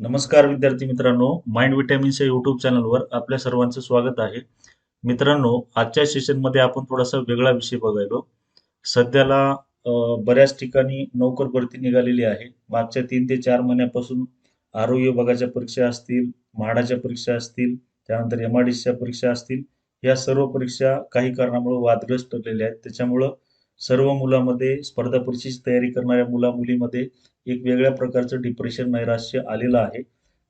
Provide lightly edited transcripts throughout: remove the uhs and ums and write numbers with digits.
नमस्कार विद्यार्थी मित्रांनो, माइंड विटॅमिन्सच्या यूट्यूब चॅनलवर आपल्या सर्वांचं स्वागत आहे. मित्रांनो, आजच्या सेशनमध्ये आपण थोडासा वेगळा विषय बघायलो. सध्याला बऱ्याच ठिकाणी नोकर भरती निघालेली आहे. मागच्या 3 ते 4 महिन्यापासून आरोग्य विभागाच्या परीक्षा असतील, म्हाडाच्या परीक्षा असतील, त्यानंतर एम-आय-डी-सीच्या परीक्षा असतील, या सर्व परीक्षा काही कारणामुळे वादग्रस्त ठरलेल्या आहेत. त्याच्यामुळं सर्व मुलांमध्ये स्पर्धा परीक्षेची तयारी करणाऱ्या मुला-मुलीमध्ये एक वेगळ्या प्रकारचं डिप्रेशन, नैराश्य आलेलं आहे.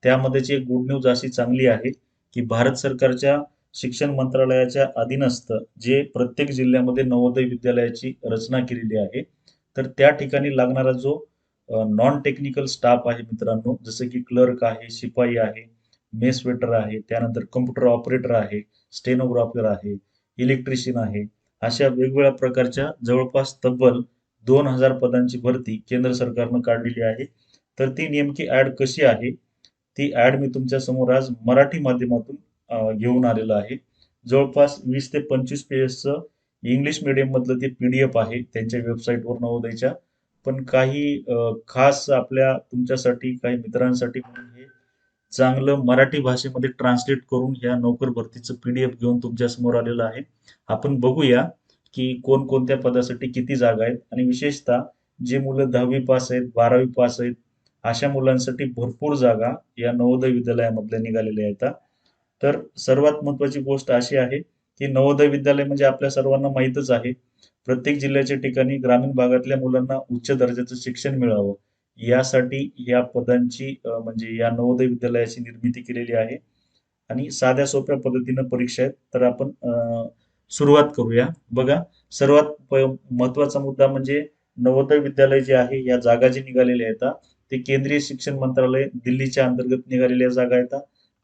त्यामध्येच एक गुड न्यूज अशी चांगली आहे, की भारत सरकारच्या शिक्षण मंत्रालयाच्या अधीनस्थ जे प्रत्येक जिल्ह्यामध्ये नवोदय विद्यालयाची रचना केलेली आहे. तर त्या ठिकाणी लागणारा जो नॉन टेक्निकल स्टाफ आहे मित्रांनो, जसं की क्लर्क आहे, शिपाई आहे, मेस वेटर आहे, त्यानंतर कॉम्प्युटर ऑपरेटर आहे, स्टेनोग्राफर आहे, इलेक्ट्रिशियन आहे, अशा वेगवेगळ्या प्रकारच्या जवळपास तब्बल 2,000 पदांची भरती केंद्र सरकारनं काढलेली आहे. तर ती नेमकी ॲड कशी आहे, ती ॲड मी तुमच्या समोर आज मराठी माध्यमातून घेऊन आलेलो आहे. जवळपास 20 ते 25 पेजेसचं इंग्लिश मीडियममधलं ते पी-डी-एफ आहे त्यांच्या वेबसाईटवर नवोदयच्या. पण काही खास आपल्या तुमच्यासाठी, काही मित्रांसाठी म्हणून हे चांगलं मराठी भाषेमध्ये ट्रान्सलेट करून या नोकर भरतीचं पी-डी-एफ घेऊन तुमच्यासमोर आलेलं आहे. आपण बघूया की कोणकोणत्या पदासाठी किती जागा आहेत आणि विशेषतः जे मुलं 10वी पास आहेत, 12वी पास आहेत, अशा मुलांसाठी भरपूर जागा या नवोदय विद्यालयामधल्या निघालेल्या आहेत. तर सर्वात महत्त्वाची गोष्ट अशी आहे, की नवोदय विद्यालय म्हणजे आपल्या सर्वांना माहीतच आहे. प्रत्येक जिल्ह्याच्या ठिकाणी ग्रामीण भागातल्या मुलांना उच्च दर्जाचं शिक्षण मिळावं, यासाठी या पदांची म्हणजे या नवोदय विद्यालयाची निर्मिती केलेली आहे. आणि साध्या सोप्या पद्धतीनं परीक्षा आहेत. तर आपण सुरुवात करूया. बघा, सर्वात महत्त्वाचा मुद्दा म्हणजे नवोदय विद्यालय जे आहे, या जागा जी निघालेल्या आहेत, ते केंद्रीय शिक्षण मंत्रालय दिल्लीच्या अंतर्गत निघालेल्या जागा आहेत.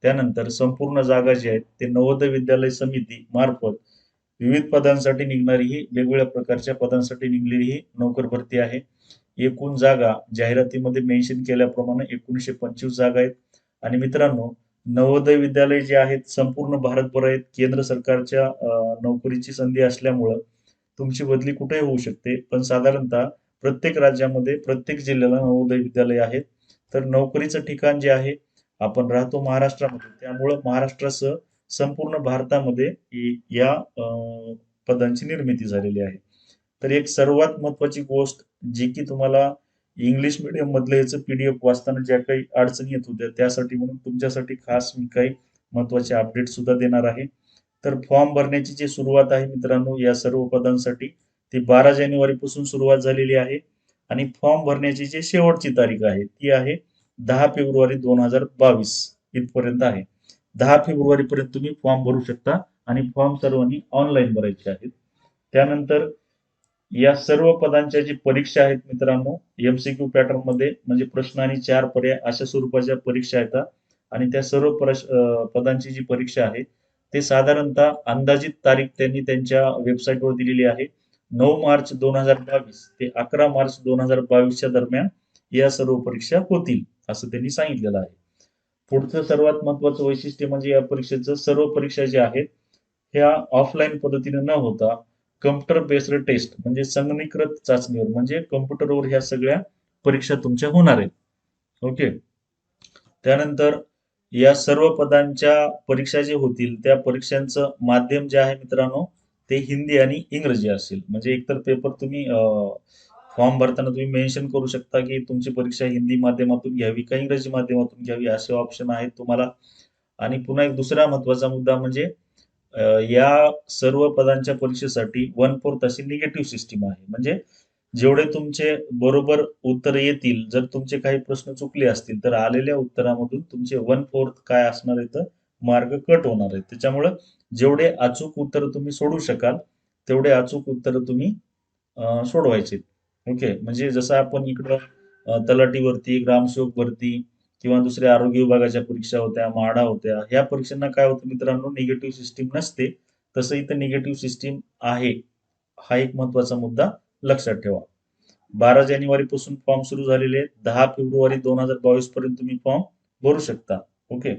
त्यानंतर संपूर्ण जागा जी आहेत, ते नवोदय विद्यालय समिती मार्फत विविध पदांसाठी निघणारी ही वेगवेगळ्या प्रकारच्या पदांसाठी निघलेली ही नोकर भरती आहे. एकूण जागा जाहिरातीमध्ये मेन्शन केल्याप्रमाणे 1925 जागा आहेत. आणि मित्रांनो, नवोदय विद्यालय जे आहेत संपूर्ण भारतभर आहेत. केंद्र सरकारच्या नोकरीची संधी असल्यामुळं तुमची बदली कुठेही होऊ शकते. पण साधारणतः प्रत्येक राज्यामध्ये, प्रत्येक जिल्ह्याला नवोदय विद्यालय आहेत. तर नोकरीचं ठिकाण जे आहे, आपण राहतो महाराष्ट्रामध्ये, त्यामुळं महाराष्ट्रासह संपूर्ण भारतामध्ये या पदांची निर्मिती झालेली आहे. तर एक सर्वात महत्त्वाची गोष्ट, जी की तुम्हाला इंग्लिश मीडियम मधलं याचं पी-डी-एफ वाचताना ज्या काही अडचणी येत होत्या, त्यासाठी म्हणून तुमच्यासाठी खास मी काही महत्त्वाचे अपडेट सुद्धा देणार आहे. तर फॉर्म भरण्याची जी सुरुवात आहे मित्रांनो, या सर्व पदांसाठी ती 12 जानेवारीपासून सुरुवात झालेली आहे. आणि फॉर्म भरण्याची जी शेवटची तारीख आहे, ती आहे 10 फेब्रुवारी 2022 इथपर्यंत आहे. 10 फेब्रुवारीपर्यंत तुम्ही फॉर्म भरू शकता आणि फॉर्म सर्वांनी ऑनलाईन भरायचे आहेत. त्यानंतर या सर्व पदांच्या जी परीक्षा आहेत मित्रांनो, एमसीक्यू पॅटर्न मध्ये, म्हणजे प्रश्न आणि 4 पर्याय अशा स्वरूपाच्या परीक्षा येतात. आणि त्या सर्व पदांची जी परीक्षा आहे, ते साधारणतः अंदाजित तारीख त्यांनी त्यांच्या वेबसाईटवर दिलेली आहे. 9 मार्च 2022 ते 11 मार्च 2022च्या दरम्यान या सर्व परीक्षा होतील, असं त्यांनी सांगितलेलं आहे. पुढचं सर्वात महत्त्वाचं वैशिष्ट्य म्हणजे या परीक्षेचं सर्व परीक्षा ज्या आहेत, ह्या ऑफलाईन पद्धतीने न होता कम्प्युटर बेस्ड टेस्ट म्हणजे संगणकीकृत चाचणीवर, म्हणजे कम्प्युटरवर ह्या सगळ्या परीक्षा तुमच्या होणार आहेत. ओके. त्यानंतर या सर्व पदांच्या परीक्षा जे होतील, त्या परीक्षांचं माध्यम जे आहे मित्रांनो, ते हिंदी आणि इंग्रजी असेल. म्हणजे एकतर पेपर तुम्ही फॉर्म भरताना तुम्ही मेन्शन करू शकता, की तुमची परीक्षा हिंदी माध्यमातून घ्यावी का इंग्रजी माध्यमातून घ्यावी, असे ऑप्शन आहेत तुम्हाला. आणि पुन्हा एक दुसरा महत्त्वाचा मुद्दा म्हणजे या सर्व पदांच्या परीक्षेसाठी 1/4 अशी निगेटिव्ह सिस्टीम आहे. म्हणजे जेवढे तुमचे बरोबर उत्तर येतील, जर तुमचे काही प्रश्न चुकले असतील, तर आलेल्या उत्तरामधून तुमचे 1/4 काय असणार आहे, तर मार्क कट होणार आहेत. त्याच्यामुळं जेवढे अचूक उत्तर तुम्ही सोडू शकाल, तेवढे अचूक उत्तर तुम्ही सोडवायचे. ओके. म्हणजे जसं आपण इकडं तलाठी भरती, ग्रामसेवक भरती किंवा दुसऱ्या आरोग्य विभागाच्या परीक्षा होत्या, म्हाडा होत्या, ह्या परीक्षांना काय होतं मित्रांनो, निगेटिव्ह सिस्टीम नसते. तसं इथं निगेटिव्ह सिस्टीम आहे. हा एक महत्त्वाचा मुद्दा लक्षात ठेवा. 12 जानेवारीपासून फॉर्म सुरू झालेले आहेत. 10 फेब्रुवारी 2022 पर्यंत तुम्ही फॉर्म भरू शकता. ओके.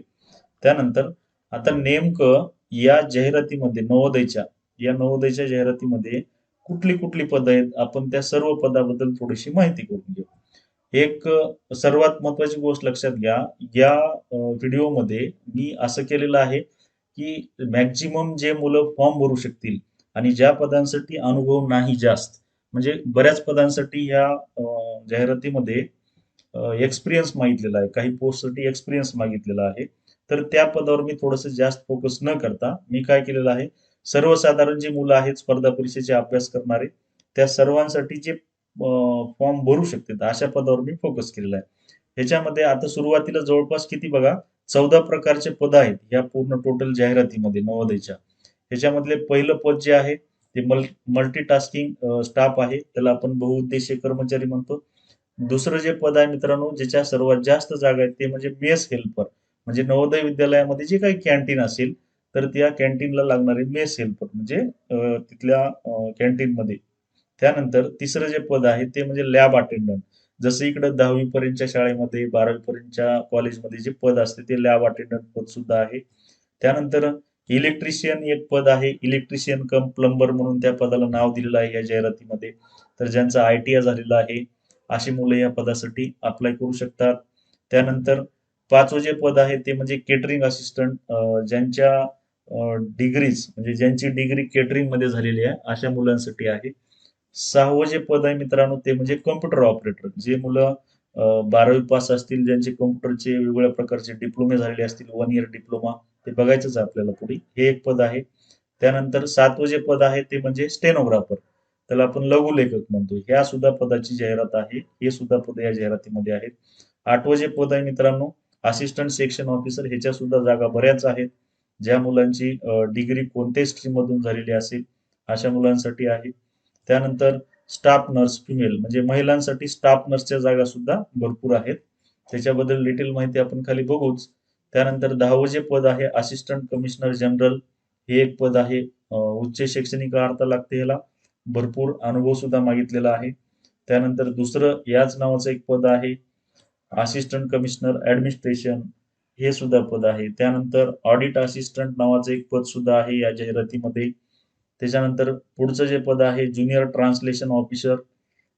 त्यानंतर आता नेमकं या जाहिरातीमध्ये नवोदयच्या जाहिरातीमध्ये कुठली कुठली पदं आहेत, आपण त्या सर्व पदाबद्दल थोडीशी माहिती करून घेऊ. एक सर्वात महत्त्वाची गोष्ट लक्षात घ्या, या व्हिडिओमध्ये मी असं केलेलं आहे, की मॅक्सिमम जे मुलं फॉर्म भरू शकतील आणि ज्या पदांसाठी अनुभव नाही जास्त, म्हणजे बऱ्याच पदांसाठी ह्या जाहिरातीमध्ये एक्सपिरियन्स मागितलेला आहे. काही पोस्टसाठी एक्सपिरियन्स मागितलेला आहे. तर त्या पदावर मी थोडंसं जास्त फोकस न करता मी काय केलेलं आहे, सर्वसाधारण जी मुलं आहेत स्पर्धा परीक्षेचे अभ्यास करणारे, त्या सर्वांसाठी जे फॉर्म भरू शकतात अशा पदावर मी फोकस केलेला आहे. ह्याच्यामध्ये आता सुरुवातीला जवळपास किती बघा 14 प्रकारचे पद आहेत या पूर्ण टोटल जाहिरातीमध्ये नवोदयच्या. ह्याच्यामधले पहिलं पद जे आहे ते मल्टीटास्किंग स्टाफ आहे. त्याला आपण बहुउद्देशीय कर्मचारी म्हणतो. दुसरं जे पद आहे मित्रांनो, ज्याच्या सर्वात जास्त जागा आहेत ते म्हणजे मेस हेल्पर. म्हणजे नवोदय विद्यालयामध्ये जे काही कॅन्टीन असेल, तर त्या कॅन्टीनला लागणारे मेस हेल्पर म्हणजे तिथल्या कॅन्टीनमध्ये. त्यानंतर तिसरं जे पद आहे ते म्हणजे लॅब अटेंडंट. जसं इकडं 10वी पर्यंतच्या शाळेमध्ये, 12वी पर्यंतच्या कॉलेजमध्ये जे पद असते ते लॅब अटेंडंट पद सुद्धा आहे. त्यानंतर इलेक्ट्रिशियन एक पद आहे. इलेक्ट्रिशियन कम प्लंबर म्हणून त्या पदाला नाव दिलेलं आहे या जाहिरातीमध्ये. तर ज्यांचा ITI झालेला आहे, अशी मुलं या पदासाठी अप्लाय करू शकतात. त्यानंतर 5वं जे पद आहे ते म्हणजे केटरिंग असिस्टंट, ज्यांच्या डिग्रीज म्हणजे ज्यांची डिग्री केटरिंगमध्ये झालेली आहे, अशा मुलांसाठी आहे. 6वं जे पद आहे मित्रांनो ते म्हणजे कॉम्प्युटर ऑपरेटर. जे मुलं 12वी पास असतील, ज्यांचे कॉम्प्युटरचे वेगवेगळ्या प्रकारचे डिप्लोमे झालेले असतील, 1 इयर डिप्लोमा, ते बघायचंच आहे आपल्याला पुढे. हे एक पद आहे. त्यानंतर 7वं जे पद आहे ते म्हणजे स्टेनोग्राफर. त्याला आपण लघुलेखक म्हणतो. ह्या सुद्धा पदाची जाहिरात आहे. हे सुद्धा पद या जाहिरातीमध्ये आहेत. 8वं जे पद आहे मित्रांनो असिस्टंट सेक्शन ऑफिसर. ह्याच्या सुद्धा जागा बऱ्याच आहेत. ज्या मुलांची डिग्री कोणत्याही स्ट्रीममधून झालेली असेल, अशा मुलांसाठी आहे. त्यानंतर स्टाफ नर्स फिमेल म्हणजे महिलांसाठी स्टाफ नर्सच्या जागा सुद्धा भरपूर आहेत. त्याच्याबद्दल डिटेल माहिती आपण खाली बघूच. त्यानंतर 10वं जे पद आहे असिस्टंट कमिशनर जनरल. हे एक पद आहे. उच्च शैक्षणिक अर्हता लागते ह्याला. भरपूर अनुभव सुद्धा मागितलेला आहे. त्यानंतर दुसरं याच नावाचं एक पद आहे असिस्टंट कमिशनर ऍडमिनिस्ट्रेशन. हे सुद्धा पद आहे. त्यानंतर ऑडिट असिस्टंट नावाचं एक पद सुद्धा आहे या जाहिरातीमध्ये. त्याच्यानंतर पुढचं जे पद आहे ज्युनियर ट्रान्सलेशन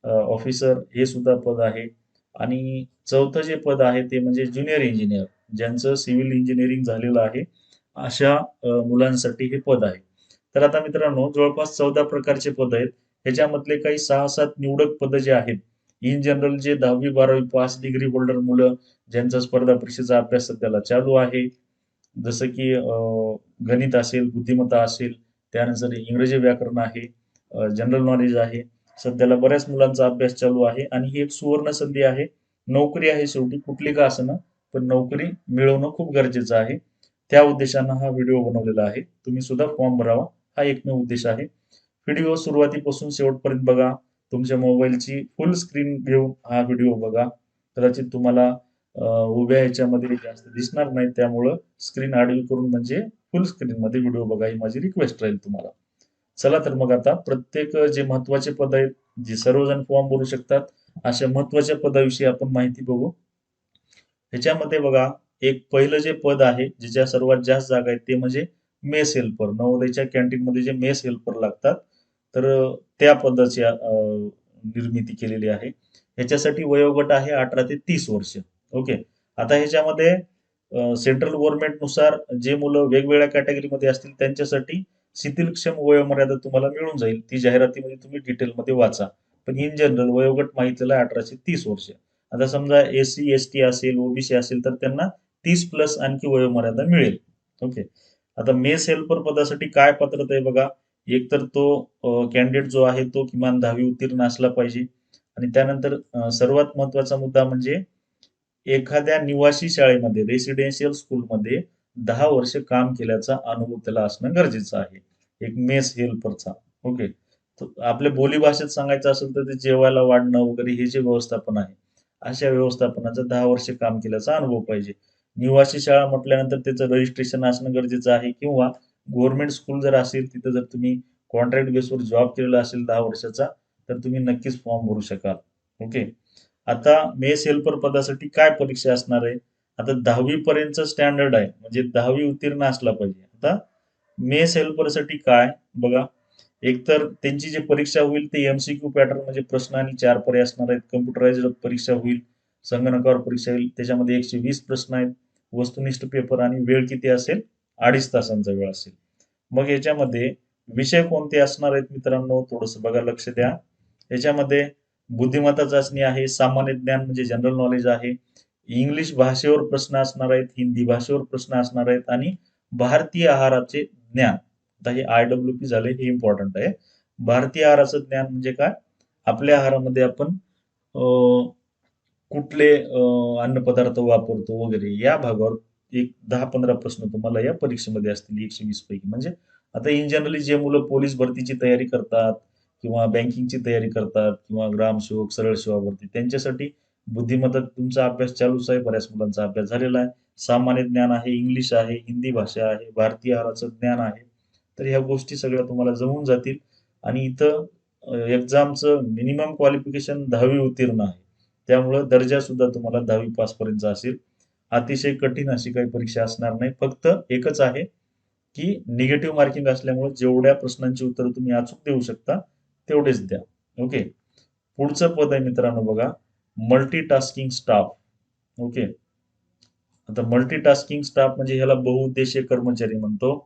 ऑफिसर हे सुद्धा पद आहे. आणि चौथं जे पद आहे ते म्हणजे ज्युनियर इंजिनियर, ज्यांचं सिव्हिल इंजिनिअरिंग झालेलं आहे, अशा मुलांसाठी हे पद आहे. तर आता मित्रांनो जवळपास 14 प्रकारचे पद आहेत. ह्याच्यामधले काही 6-7 निवडक पद जे आहेत, इन जनरल जे 10वी-12वी पास डिग्री होल्डर मुलं, ज्यांचा स्पर्धा परीक्षेचा अभ्यास सध्याला चालू आहे, जसं की गणित असेल, बुद्धिमत्ता असेल, त्यानंतर इंग्रजी व्याकरण आहे, जनरल नॉलेज आहे. सध्याला बऱ्याच मुलांचा अभ्यास चालू आहे आणि ही एक सुवर्ण संधी आहे. नोकरी आहे शेवटी कुठली का असेना, पण नोकरी मिळवणं खूप गरजेचं आहे. त्या उद्देशानं हा व्हिडिओ बनवलेला आहे. तुम्ही सुद्धा फॉर्म भरावा हा एकमेव उद्देश आहे. व्हिडिओ सुरुवातीपासून शेवटपर्यंत बघा. तुमच्या मोबाईलची फुल स्क्रीन घेऊन हा व्हिडिओ बघा. कदाचित तुम्हाला उभ्या ह्याच्यामध्ये जास्त दिसणार नाही, त्यामुळं स्क्रीन आडवी करून म्हणजे फुल स्क्रीनमध्ये व्हिडिओ बघा ही माझी रिक्वेस्ट राहील तुम्हाला. चला तर मग आता प्रत्येक जे महत्त्वाचे पद आहेत, जे सर्वजण फॉर्म भरू शकतात, अशा महत्त्वाच्या पदाविषयी आपण माहिती बघू. ह्याच्यामध्ये बघा एक पहिलं जे पद आहे, ज्याच्या सर्वात जास्त जागा आहेत ते म्हणजे मेस हेल्पर. नवोदयच्या कॅन्टीनमध्ये जे मेस हेल्पर लागतात, तर त्या पदाची निर्मिती केलेली आहे. ह्याच्यासाठी वयोगट आहे 18 ते 30 वर्ष. ओके. आता ह्याच्यामध्ये सेंट्रल गव्हर्नमेंटनुसार जे मुलं वेगवेगळ्या कॅटेगरीमध्ये असतील त्यांच्यासाठी शिथिलक्षम वयोमर्यादा तुम्हाला मिळून जाईल. ती जाहिरातीमध्ये तुम्ही डिटेलमध्ये वाचा. पण इन जनरल वयोगट मागितलेला आहे 18 ते 30 वर्ष. आता समजा SC, ST असेल, OBC असेल तर त्यांना 30 प्लस आणखी वयोमर्यादा मिळेल. ओके. आता मेस हेल्पर पदासाठी काय पात्रता आहे बघा. एक तर तो कॅन्डिडेट जो आहे तो किमान 10वी उत्तीर्ण असला पाहिजे आणि त्यानंतर सर्वात महत्त्वाचा मुद्दा म्हणजे एखाद्या निवासी शाळेमध्ये रेसिडेन्शियल स्कूलमध्ये 10 वर्ष काम केल्याचा अनुभव त्याला असणं गरजेचं आहे. एक मेस हेल्परचा. ओके. आपल्या बोलीभाषेत सांगायचं असेल तर ते जेवायला वाढणं वगैरे हे जे व्यवस्थापन आहे, अशा व्यवस्थापनाचं 10 वर्ष काम केल्याचा अनुभव पाहिजे. निवासी शाळा म्हटल्यानंतर त्याचं रजिस्ट्रेशन असणं गरजेचं आहे किंवा गव्हर्नमेंट स्कूल जर असेल तिथं जर तुम्ही कॉन्ट्रॅक्ट बेसवर जॉब केलेला असेल 10 वर्षाचा, तर तुम्ही नक्कीच फॉर्म भरू शकाल. ओके. आता मेस हेल्पर पदासाठी काय परीक्षा असणार आहे? आता 10वी पर्यंतचं स्टँडर्ड आहे. म्हणजे 10वी उत्तीर्ण असला पाहिजे. आता मेस हेल्परसाठी काय? बघा एकतर त्यांची जी परीक्षा होईल ते एमसीक्यू पॅटर्न म्हणजे प्रश्न आणि 4 पर्याय असणार आहेत. कम्प्युटराइज्ड परीक्षा होईल, संगणकावर परीक्षा होईल. त्याच्यामध्ये 120 प्रश्न आहेत. वस्तुनिष्ठ पेपर आणि वेळ किती असेल? 2.5 तासांचा वेळ असेल. मग याच्यामध्ये विषय कोणते असणार आहेत मित्रांनो? थोडंसं बघा, लक्ष द्या. याच्यामध्ये बुद्धिमत्ता चाचणी आहे, सामान्य ज्ञान म्हणजे जनरल नॉलेज आहे, इंग्लिश भाषेवर प्रश्न असणार आहेत, हिंदी भाषेवर प्रश्न असणार आहेत आणि भारतीय आहाराचे ज्ञान. आता हे IWP झाले, हे इम्पॉर्टंट आहे. भारतीय आहाराचं ज्ञान म्हणजे काय? आपल्या आहारामध्ये आपण कुठले अन्नपदार्थ वापरतो वगैरे या भागावर एक 10-15 प्रश्न तुम्हाला या परीक्षेमध्ये असतील 120 पैकी. म्हणजे आता इन जनरली जे मुलं पोलीस भरतीची तयारी करतात किंवा बँकिंगची तयारी करतात किंवा ग्रामसेवक, सरळ सेवा भरती, त्यांच्यासाठी बुद्धिमत्ता तुमचा अभ्यास चालूच आहे. बऱ्याच मुलांचा अभ्यास झालेला आहे. सामान्य ज्ञान आहे, इंग्लिश आहे, हिंदी भाषा आहे, भारतीय आहाराचं ज्ञान आहे. तर ह्या गोष्टी सगळ्या तुम्हाला जमून जातील आणि इथं एक्झामचं मिनिमम क्वालिफिकेशन 10वी उत्तीर्ण आहे. त्यामुळं दर्जा सुद्धा तुम्हाला 10वी पास पर्यंत असेल. अतिशय कठीण अशी काही परीक्षा असणार नाही. फक्त एकच आहे की निगेटिव्ह मार्किंग असल्यामुळे जेवढ्या प्रश्नांची उत्तरं तुम्ही अचूक देऊ शकता तेवढेच द्या. ओके. पुढचं पद आहे मित्रांनो बघा, मल्टीटास्किंग स्टाफ. ओके. आता मल्टीटास्किंग स्टाफ म्हणजे ह्याला बहुउद्देशीय कर्मचारी म्हणतो.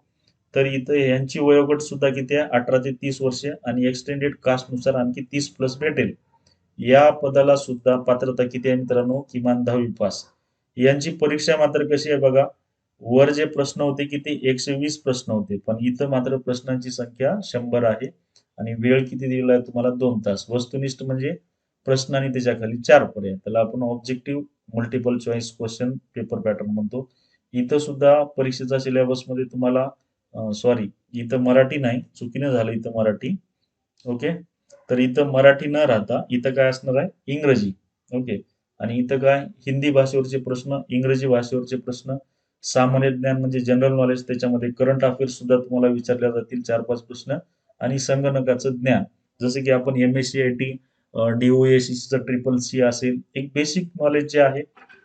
तर इथं यांची वयोगट सुद्धा किती आहे? 18 ते 30 वर्षे आणि एक्सटेंडेड कास्टनुसार आणखी 30 प्लस भेटेल. या पदाला सुद्धा पात्रता किती आहे मित्रांनो? किमान 10वी पास. यांची परीक्षा मात्र कशी आहे बघा, वर जे प्रश्न होते किती 120 प्रश्न होते, पण इथं मात्र प्रश्नांची संख्या 100 आहे आणि वेळ किती दिलेला आहे तुम्हाला? 2 तास. वस्तुनिष्ठ म्हणजे प्रश्न आणि त्याच्या खाली 4 पर्याय, त्याला आपण objective multiple choice question paper pattern म्हणतो. इथं सुद्धा परीक्षेचा सिलेबसमध्ये तुम्हाला सॉरी, इथं मराठी नाही, चुकीनं झालं इथं मराठी. ओके. तर इथं मराठी न राहता इथं काय असणार आहे? इंग्रजी. ओके. आणि इथं काय? हिंदी भाषेवरचे प्रश्न, इंग्रजी भाषेवरचे प्रश्न, सामान्य ज्ञान म्हणजे जनरल नॉलेज, त्याच्यामध्ये करंट अफेअर्स सुद्धा तुम्हाला विचारल्या जातील 4-5 प्रश्न आणि संगणकाचं ज्ञान. जसं की आपण MSc IT, DOACचं CCC असेल, एक बेसिक नॉलेज जे आहे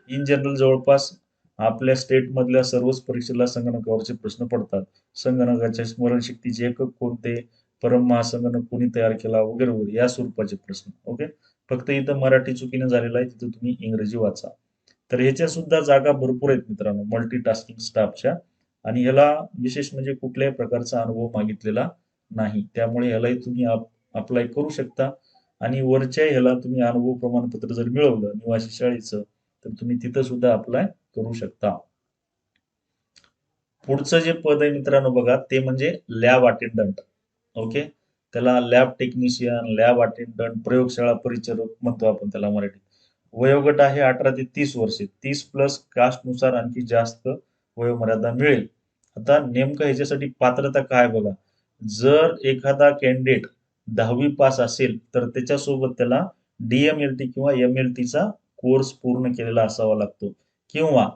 इन जनरल जवळपास आपल्या स्टेटमधल्या सर्वच परीक्षेला संगणकावरचे प्रश्न पडतात. संगणकाच्या स्मरणशक्तीचे एकक कोणते? परम महासंगणक कोणी तयार केला? वगैरे वगैरे या स्वरूपाचे प्रश्न. ओके. फक्त इथं मराठी चुकीनं झालेलं आहे, तिथं तुम्ही इंग्रजी वाचा. तर ह्याच्या सुद्धा जागा भरपूर आहेत मित्रांनो मल्टीटास्किंग स्टाफच्या आणि ह्याला विशेष म्हणजे कुठल्याही प्रकारचा अनुभव मागितलेला नाही. त्यामुळे ह्यालाही तुम्ही अप्लाय करू शकता आणि वरच्या ह्याला तुम्ही अनुभव प्रमाणपत्र जर मिळवलं निवासी शाळेचं तर तुम्ही तिथं सुद्धा अप्लाय करू शकता. पुढचं जे पद आहे मित्रांनो बघा, ते म्हणजे लॅब अटेंडंट. ओके. त्याला लॅब टेक्निशियन, लॅब अटेंडंट, प्रयोगशाळा परिचारक म्हणतो आपण त्याला मराठीत. वयोगट आहे 18 ते 30 वर्षे. 30 प्लस कास्टनुसार आणखी जास्त वयोमर्यादा मिळेल. आता नेमकं ह्याच्यासाठी पात्रता काय बघा, जर एखादा कॅन्डिडेट 10वी पास असेल तर त्याच्यासोबत त्याला DMLT किंवा MLTचा कोर्स पूर्ण केलेला असावा लागतो किंवा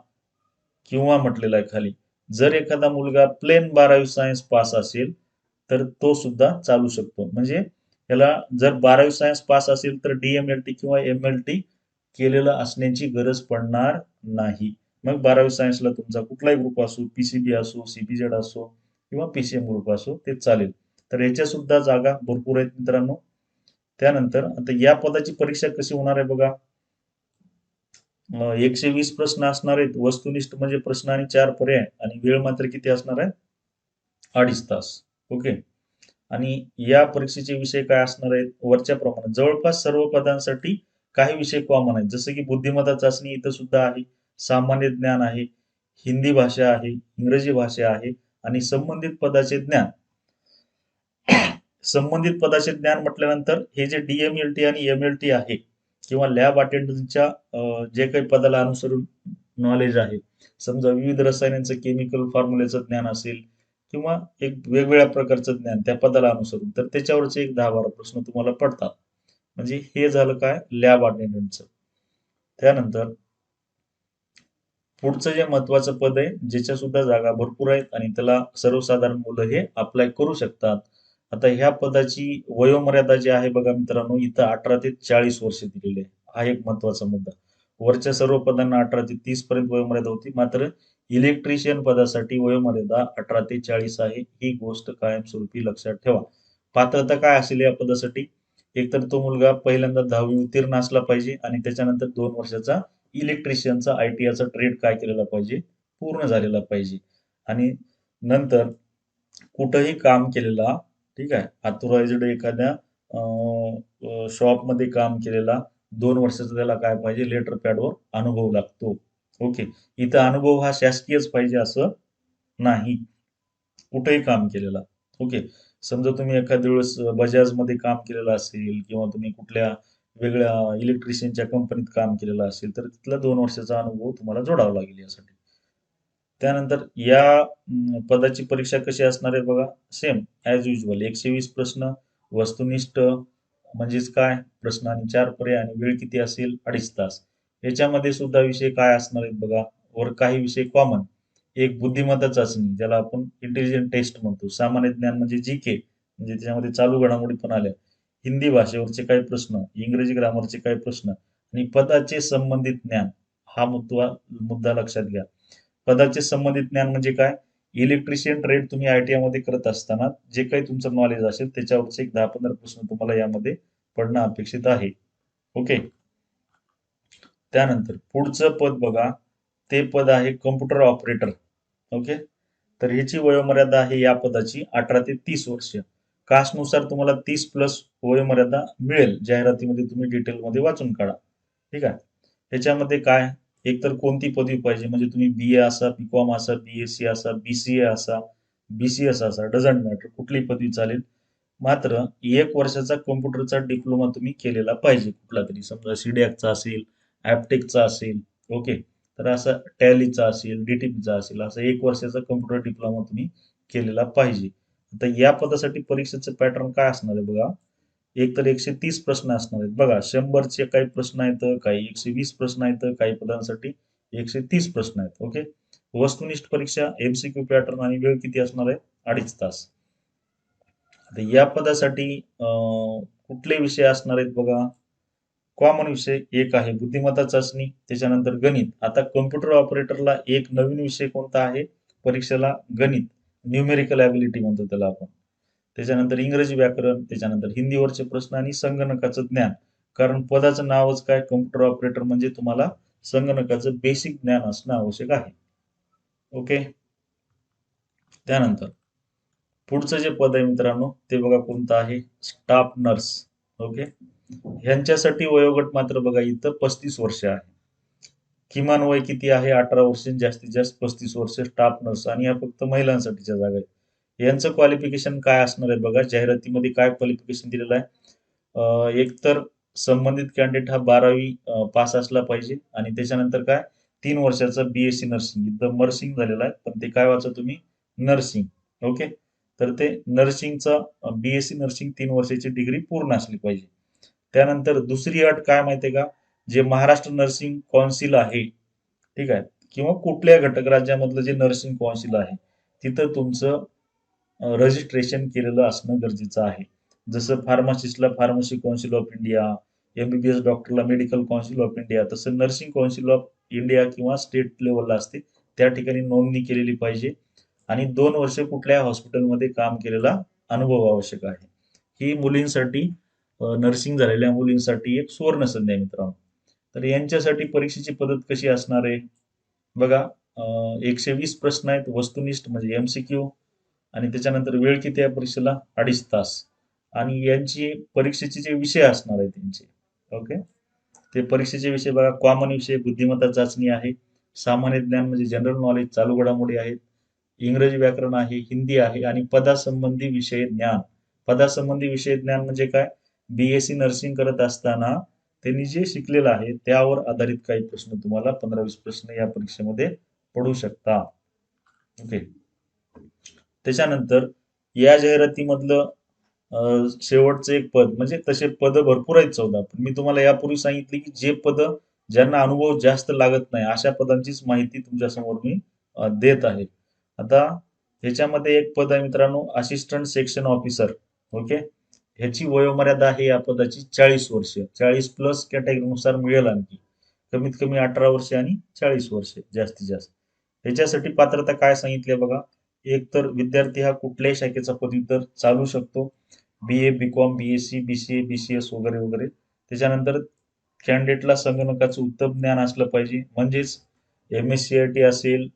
किंवा म्हटलेला आहे खाली, जर एखादा मुलगा प्लेन 12वी सायन्स पास असेल तर तो सुद्धा चालू शकतो. म्हणजे याला जर 12वी सायन्स पास असेल तर DMLT किंवा MLT केलेलं असण्याची गरज पडणार नाही. मग 12वी सायन्सला तुमचा कुठलाही ग्रुप असो, PCB असो, CPZ असो किंवा PCM ग्रुप असो, ते चालेल. तर याच्या सुद्धा जागा भरपूर आहेत मित्रांनो. त्यानंतर आता या पदाची परीक्षा कशी होणार आहे बघा, 120 प्रश्न असणार आहेत. वस्तुनिष्ठ म्हणजे प्रश्न आणि 4 पर्याय आणि वेळ मात्र किती असणार आहे? 2.5 तास. ओके. आणि या परीक्षेचे विषय काय असणार आहेत? वरच्या प्रमाणात जवळपास सर्व पदांसाठी काही विषय कॉमन आहेत. जसं की बुद्धिमत्ता चाचणी इथं सुद्धा आहे, सामान्य ज्ञान आहे, हिंदी भाषा आहे, इंग्रजी भाषा आहे आणि संबंधित पदाचे ज्ञान. संबंधित पदाचे ज्ञान म्हटल्यानंतर हे जे DMLT आणि MLT आहे किंवा लॅब अटेंडंटच्या जे काही पदाला अनुसरून नॉलेज आहे, समजा विविध रसायनांचं केमिकल फॉर्म्युल्याचं ज्ञान असेल किंवा एक वेगवेगळ्या प्रकारचं ज्ञान त्या पदाला अनुसरून, तर त्याच्यावरचे एक 10-12 प्रश्न तुम्हाला पडतात. म्हणजे हे झालं काय? लॅब अटेंडंटचं. त्यानंतर पुढचं जे महत्वाचं पद आहे, ज्याच्या सुद्धा जागा भरपूर आहेत आणि त्याला सर्वसाधारण मुलं हे अप्लाय करू शकतात. आता ह्या पदाची वयोमर्यादा जी आहे बघा मित्रांनो, इथं 18 ते 40 वर्ष दिलेली आहे. हा एक महत्वाचा मुद्दा. वरच्या सर्व पदांना 18 ते 30 पर्यंत वयोमर्यादा होती, मात्र इलेक्ट्रिशियन पदासाठी वयोमर्यादा 18 ते 40 आहे. ही गोष्ट कायमस्वरूपी लक्षात ठेवा. पात्रता काय असेल या पदासाठी? एकतर तो मुलगा पहिल्यांदा 10वी उत्तीर्ण असला पाहिजे आणि त्याच्यानंतर 2 वर्षाचा इलेक्ट्रिशियनचा ITIचा ट्रेड काय केलेला पाहिजे, पूर्ण झालेला पाहिजे. आणि नंतर कुठंही काम केलेला, ठीक आहे, ऑथोराइज्ड एखाद्या शॉपमध्ये काम केलेला 2 वर्षाचा त्याला काय पाहिजे, लेटर पॅडवर अनुभव लागतो. ओके. इथं अनुभव हा शासकीयच पाहिजे असं नाही, कुठेही काम केलेला. ओके. समजा तुम्ही एखाद्या वेळेस बजाजमध्ये काम केलेलं असेल किंवा तुम्ही कुठल्या वेगळ्या इलेक्ट्रिशियनच्या कंपनीत काम केलेलं असेल तर तिथला 2 वर्षाचा अनुभव तुम्हाला जोडावा लागेल यासाठी. त्यानंतर या पदाची परीक्षा कशी असणार आहे बघा, सेम ॲज युजल 120 प्रश्न, वस्तुनिष्ठ म्हणजेच काय, प्रश्न आणि 4 पर्याय आणि वेळ किती असेल, 2.5 तास. याच्यामध्ये सुद्धा विषय काय असणार आहेत बघा, वर काही विषय कॉमन. एक बुद्धिमत्ता चाचणी ज्याला आपण इंटेलिजंट टेस्ट म्हणतो, सामान्य ज्ञान म्हणजे GK, म्हणजे त्याच्यामध्ये चालू घडामोडी पण आल्या, हिंदी भाषेवरचे काही प्रश्न, इंग्रजी ग्रामरचे काही प्रश्न आणि पदाचे संबंधित ज्ञान. हा मुद्दा लक्षात घ्या. पदाचे संबंधित ज्ञान म्हणजे काय, इलेक्ट्रिशियन ट्रेड तुम्ही ITI मध्ये करत असताना जे काही तुमचं नॉलेज असेल त्याच्यावरचे एक 10-15 प्रश्न तुम्हाला यामध्ये पडणं अपेक्षित आहे. ओके. त्यानंतर पुढचं पद बघा, ते पद आहे कम्प्युटर ऑपरेटर. ओके. तर ह्याची वयोमर्यादा आहे या पदाची 18 ते 30 वर्ष. कास्टनुसार तुम्हाला 30 प्लस वयोमर्यादा मिळेल, जाहिरातीमध्ये तुम्ही डिटेलमध्ये वाचून काढा. ठीक आहे. ह्याच्यामध्ये काय, एकतर कोणती पदवी पाहिजे, म्हणजे तुम्ही BA असा, BCom असा, BSc असा, BCA असा, BCS असा, डझंट मॅटर, कुठलीही पदवी चालेल. मात्र 1 वर्षाचा कम्प्युटरचा डिप्लोमा तुम्ही केलेला पाहिजे कुठला तरी, समजा CDACचा असेल, ॲपटेकचा असेल. ओके. तर असं टॅलीचा असेल, DTPचा असेल, असं 1 वर्षाचा कम्प्युटर डिप्लोमा तुम्ही केलेला पाहिजे. आता या पदासाठी परीक्षेचं पॅटर्न काय असणार आहे बघा, एक तर 130 प्रश्न असणार आहेत बघा, 100चे काही प्रश्न आहेत, काही 120 प्रश्न आहेत, काही पदांसाठी 130 प्रश्न आहेत. ओके. वस्तुनिष्ठ परीक्षा, MCQ पॅटर्न आणि वेळ किती असणार आहे, 2.5 तास. आता या पदासाठी कुठले विषय असणार आहेत बघा, कॉमन विषय एक आहे बुद्धिमत्ता चाचणी, त्याच्यानंतर गणित. आता कम्प्युटर ऑपरेटरला एक नवीन विषय कोणता आहे परीक्षेला, गणित, न्यूमेरिकल ॲबिलिटी म्हणतो त्याला आपण. त्याच्यानंतर इंग्रजी व्याकरण, त्याच्यानंतर हिंदीवरचे प्रश्न आणि संगणकाचं ज्ञान. कारण पदाचं नावच काय, कम्प्युटर ऑपरेटर, म्हणजे तुम्हाला संगणकाचं बेसिक ज्ञान असणं आवश्यक आहे. ओके. त्यानंतर पुढचं जे पद आहे मित्रांनो ते बघा कोणतं आहे, स्टाफ नर्स. ओके. ह्यांच्यासाठी वयोगट मात्र बघा इथं 35 वर्ष आहे. किमान वय किती आहे, 18 वर्ष, जास्तीत जास्त 35 वर्ष स्टाफ नर्स, आणि या फक्त महिलांसाठीच्या जागा आहेत. यांचं क्वालिफिकेशन काय असणार आहे बघा, जाहिरातीमध्ये काय क्वालिफिकेशन दिलेलं आहे, एकतर संबंधित कॅन्डिडेट हा 12वी पास असला पाहिजे आणि त्याच्यानंतर काय, 3 वर्षाचा BSc नर्सिंग, इथं नर्सिंग झालेला आहे पण ते काय वाचा तुम्ही, नर्सिंग. ओके. तर ते नर्सिंगचा BSc नर्सिंग 3 वर्षाची डिग्री पूर्ण असली पाहिजे. त्यानंतर दुसरी अट काय माहितीये का, जे महाराष्ट्र नर्सिंग कौन्सिल आहे, ठीक आहे, किंवा कुठल्या घटक राज्यामधलं जे नर्सिंग कौन्सिल आहे तिथं तुमचं रजिस्ट्रेशन केलेलं असणं गरजेचं आहे. जसं फार्मासिस्टला pharmacy council of India, MBBS डॉक्टरला मेडिकल कौन्सिल ऑफ इंडिया, तसं नर्सिंग कौन्सिल ऑफ इंडिया किंवा स्टेट लेवलला असते, त्या ठिकाणी नोंदणी केलेली पाहिजे आणि 2 वर्ष कुठल्या हॉस्पिटलमध्ये काम केलेला अनुभव आवश्यक आहे. ही मुलींसाठी, नर्सिंग झालेल्या मुलींसाठी एक सुवर्ण संधी आहे मित्रांनो. तर यांच्यासाठी परीक्षेची पद्धत कशी असणार आहे बघा, 120 प्रश्न आहेत वस्तुनिष्ठ म्हणजे MCQ, आणि त्याच्यानंतर वेळ किती आहे परीक्षेला, 2.5 तास. आणि यांची परीक्षेचे जे विषय असणार आहेत त्यांचे, ओके, ते परीक्षेचे विषय बघा, कॉमन विषय बुद्धिमत्ता चाचणी आहे, सामान्य ज्ञान म्हणजे जनरल नॉलेज, चालू घडामोडी आहेत, इंग्रजी व्याकरण आहे, हिंदी आहे आणि पदासंबंधी विषय ज्ञान. पदासंबंधी विषय ज्ञान म्हणजे काय, BSc नर्सिंग करत असताना त्यांनी जे शिकलेलं आहे त्यावर आधारित काही प्रश्न तुम्हाला 15-20 प्रश्न या परीक्षेमध्ये पडू शकता. ओके. त्याच्यानंतर या जाहिरातीमधलं शेवटचं एक पद, म्हणजे तसे पद भरपूर आहेत 14, पण मी तुम्हाला यापूर्वी सांगितले की जे पद ज्यांना अनुभव जास्त लागत नाही अशा पदांचीच माहिती तुमच्या समोर मी देत आहे. आता ह्याच्यामध्ये एक पद आहे मित्रांनो, असिस्टंट सेक्शन ऑफिसर. ओके. ह्याची वयोमर्यादा आहे या पदाची 40 वर्ष, 40 प्लस कॅटेगरीनुसार मिळेल आणखी, कमीत कमी 18 वर्ष आणि 40 वर्ष जास्तीत जास्त. ह्याच्यासाठी पात्रता काय सांगितली बघा, एक तर विद्यार्थी हा कुठल्याही शाखेचा पदवीधर चालू शकतो, BA, BCom, BSc, BCA, BCS वगैरे वगैरे. त्याच्यानंतर कॅन्डिडेटला संगणकाचं उत्तम ज्ञान असलं पाहिजे, म्हणजेच MSCIT असेल,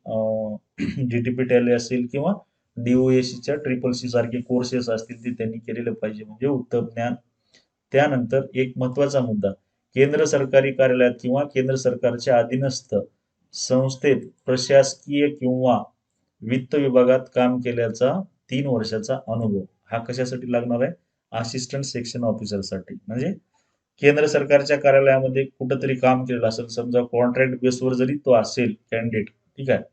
GTP टॅली असेल किंवा DOACच्या ट्रिपल सी सारखे कोर्सेस असतील ते त्यांनी केलेलं पाहिजे, म्हणजे उत्तम ज्ञान. त्यानंतर एक महत्वाचा मुद्दा, केंद्र सरकारी कार्यालयात किंवा केंद्र सरकारच्या अधीनस्थ संस्थेत प्रशासकीय किंवा वित्त विभागात काम केल्याचा 3 वर्षाचा अनुभव हा कशासाठी लागणार आहे? असिस्टंट सेक्शन ऑफिसरसाठी. म्हणजे केंद्र सरकारच्या कार्यालयामध्ये कुठंतरी काम केलेलं असेल, समजा कॉन्ट्रॅक्ट बेसवर जरी तो असेल कॅन्डिडेट, ठीक आहे,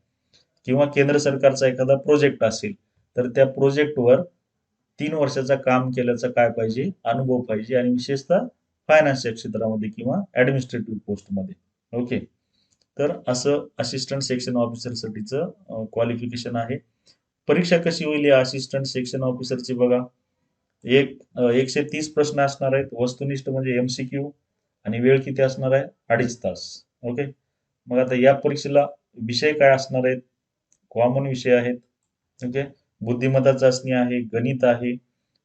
किंवा केंद्र सरकारचा एखादा प्रोजेक्ट असेल, तर त्या प्रोजेक्टवर 3 वर्षाचा काम केल्याचा काय पाहिजे? अनुभव पाहिजे, आणि विशेषतः फायनान्सच्या क्षेत्रामध्ये किंवा ऍडमिनिस्ट्रेटिव्ह पोस्टमध्ये. ओके. तर असं असिस्टंट सेक्शन ऑफिसरसाठीचं क्वालिफिकेशन आहे. परीक्षा कशी होईल या असिस्टंट सेक्शन ऑफिसरची बघा. 130 प्रश्न असणार आहेत, वस्तुनिष्ठ म्हणजे MCQ, आणि वेळ किती असणार आहे? 2.5 तास. ओके. मग आता या परीक्षेला विषय काय असणार आहेत? कॉमन विषय आहेत. ओके. बुद्धिमत्ता चाचणी आहे, गणित आहे,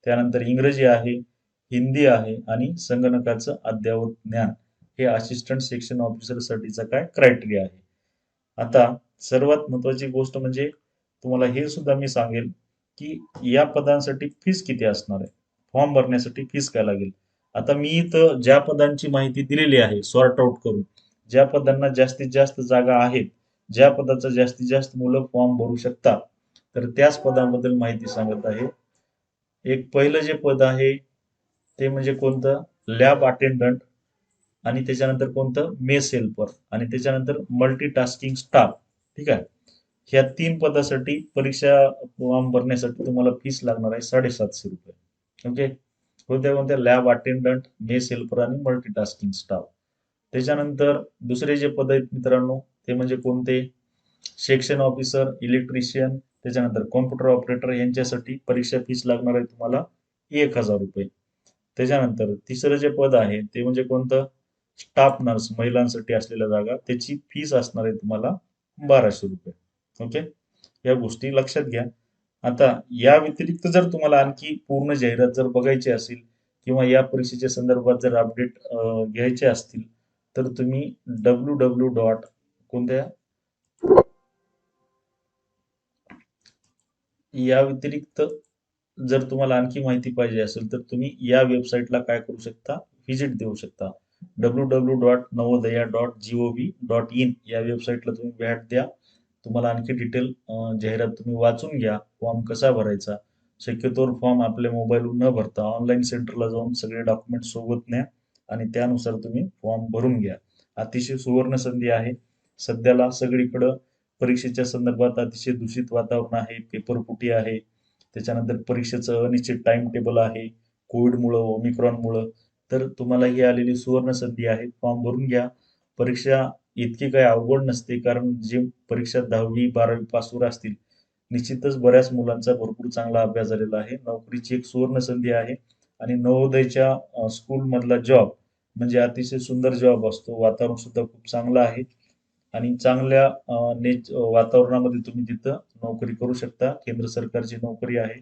त्यानंतर इंग्रजी आहे, हिंदी आहे, आणि संगणकाचं अद्ययावत ज्ञान. हे असिस्टंट सेक्शन ऑफिसरसाठीचा काय क्रायटेरिया आहे. आता सर्वात महत्वाची गोष्ट म्हणजे तुम्हाला हे सुद्धा मी सांगेल की या पदांसाठी फीस किती असणार आहे, फॉर्म भरण्यासाठी फीस काय लागेल. आता मी इथं ज्या पदांची माहिती दिलेली आहे सॉर्ट आउट करून, ज्या पदांना जास्तीत जास्त जागा आहेत, ज्या पदाचा जास्तीत जास्त मुलं फॉर्म भरू शकतात, तर त्याच पदाबद्दल माहिती सांगत आहे. एक पहिलं जे पद आहे ते म्हणजे कोणतं? Lab attendant. आणि त्याच्यानंतर कोणतं? Mess helper. आणि त्याच्यानंतर मल्टीटास्किंग स्टाफ. ठीक आहे. ह्या 3 पदासाठी परीक्षा फॉर्म भरण्यासाठी तुम्हाला फीस लागणार आहे 750 रुपये. ओके. कोणत्या कोणत्या? लॅब अटेंडंट, मेस हेल्पर आणि मल्टीटास्किंग स्टाफ. त्याच्यानंतर दुसरे जे पद आहेत मित्रांनो, ते म्हणजे कोणते? सेक्शन ऑफिसर, इलेक्ट्रिशियन, त्याच्यानंतर कॉम्प्युटर ऑपरेटर, यांच्यासाठी परीक्षा फीस लागणार आहे तुम्हाला 1000 रुपये. त्याच्यानंतर तिसरं जे पद आहे ते म्हणजे कोणतं? स्टाफ नर्स, महिलांसाठी असलेल्या जागा, त्याची फीस असणार आहे तुम्हाला 1200 रुपये. ओके. या गोष्टी लक्षात घ्या. आता या व्यतिरिक्त जर तुम्हाला आणखी पूर्ण जाहिरात जर बघायची असेल किंवा या परीक्षेच्या संदर्भात जर अपडेट घ्यायचे असतील, तर तुम्ही www डॉट कोणत्या या व्यतिरिक्त जर तुम्हाला आणखी माहिती पाहिजे असेल तर तुम्ही या वेबसाईटला काय करू शकता? व्हिजिट देऊ शकता. www.navodaya.gov.in या वेबसाईटला तुम्ही भेट द्या. तुम्हाला आणखी डिटेल जाहिरात तुम्ही वाचून घ्या. फॉर्म कसा भरायचा? शक्यतोवर फॉर्म आपल्या मोबाईलवर न भरता ऑनलाईन सेंटरला जाऊन सगळे डॉक्युमेंट सोबत न्या आणि त्यानुसार तुम्ही फॉर्म भरून घ्या. अतिशय सुवर्ण संधी आहे. सध्याला सगळीकडं परीक्षेच्या संदर्भात अतिशय दूषित वातावरण आहे, पेपरफुटी आहे, त्याच्यानंतर परीक्षेचं अनिश्चित टाइम टेबल आहे, कोविडमुळं, ओमिक्रॉनमुळं. तर तुम्हाला ही आलेली सुवर्ण संधी आहे. फॉर्म भरून घ्या. परीक्षा इतकी काही अवघड नसते, कारण जे परीक्षा 10वी-12वी पासवर असतील, निश्चितच बऱ्याच मुलांचा भरपूर चांगला अभ्यास झालेला आहे. नोकरीची एक सुवर्ण संधी आहे. आणि नवोदयच्या स्कूलमधला जॉब म्हणजे अतिशय सुंदर जॉब असतो. वातावरण सुद्धा खूप चांगलं आहे आणि चांगल्या वातावरणामध्ये तुम्ही तिथं नोकरी करू शकता. केंद्र सरकारची नोकरी आहे.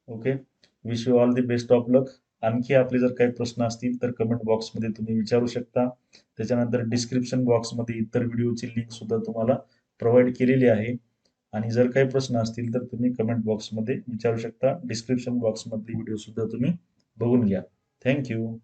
Okay. Wish you all the best of luck. आणखी आपले जर काही प्रश्न असतील तर कमेंट बॉक्समध्ये तुम्ही विचारू शकता. त्याच्यानंतर डिस्क्रिप्शन बॉक्समध्ये इतर व्हिडिओची लिंक सुद्धा तुम्हाला प्रोव्हाइड केलेली आहे. आणि जर काही प्रश्न असतील तर तुम्ही कमेंट बॉक्समध्ये विचारू शकता. डिस्क्रिप्शन बॉक्समधली व्हिडिओ सुद्धा तुम्ही बघून घ्या. थँक्यू.